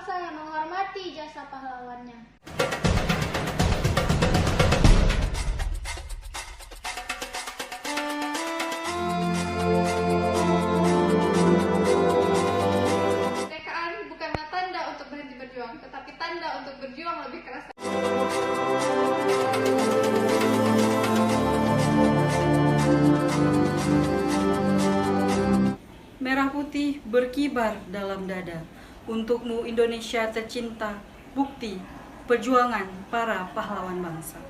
bangsa yang menghormati jasa pahlawannya. Kemerdekaan bukanlah tanda untuk berhenti berjuang, tetapi tanda untuk berjuang lebih keras. Merah putih berkibar dalam dada. Untukmu Indonesia tercinta, bukti perjuangan para pahlawan bangsa.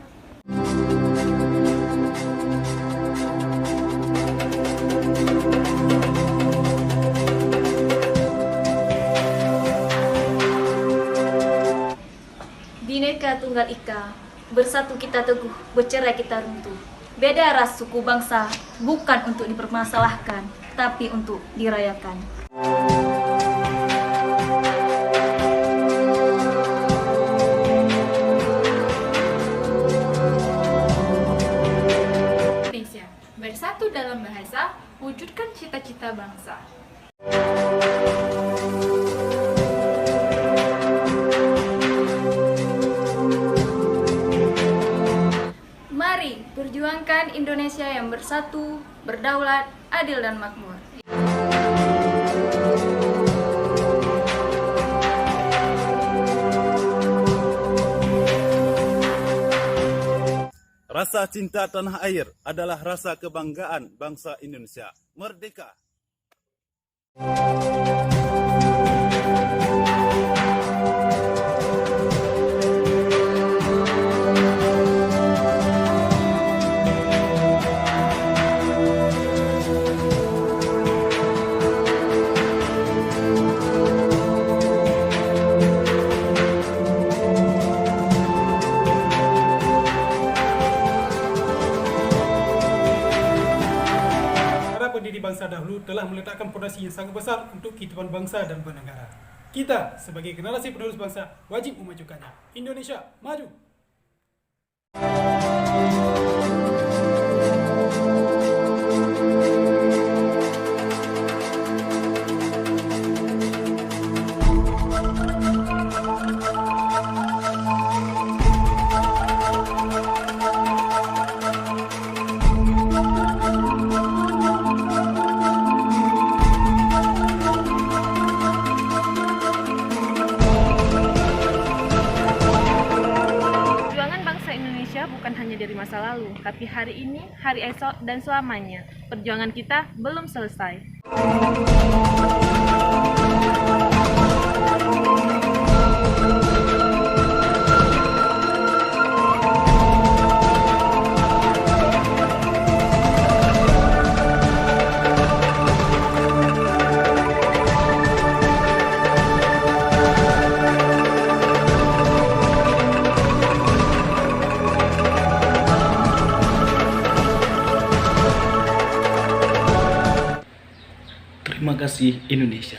Bhinneka Tunggal Ika, bersatu kita teguh, bercerai kita runtuh. Beda ras suku bangsa bukan untuk dipermasalahkan, tapi untuk dirayakan. Indonesia, bersatu dalam bahasa, wujudkan cita-cita bangsa. Mari perjuangkan Indonesia yang bersatu, berdaulat, adil dan makmur. Rasa cinta tanah air adalah rasa kebanggaan bangsa Indonesia. Merdeka! Pendiri bangsa dahulu telah meletakkan fondasi yang sangat besar untuk kehidupan bangsa dan bernegara. Kita sebagai generasi penerus bangsa wajib memajukannya. Indonesia maju! Bukan hanya dari masa lalu, tapi hari ini, hari esok, dan selamanya. Perjuangan kita belum selesai. Terima kasih Indonesia.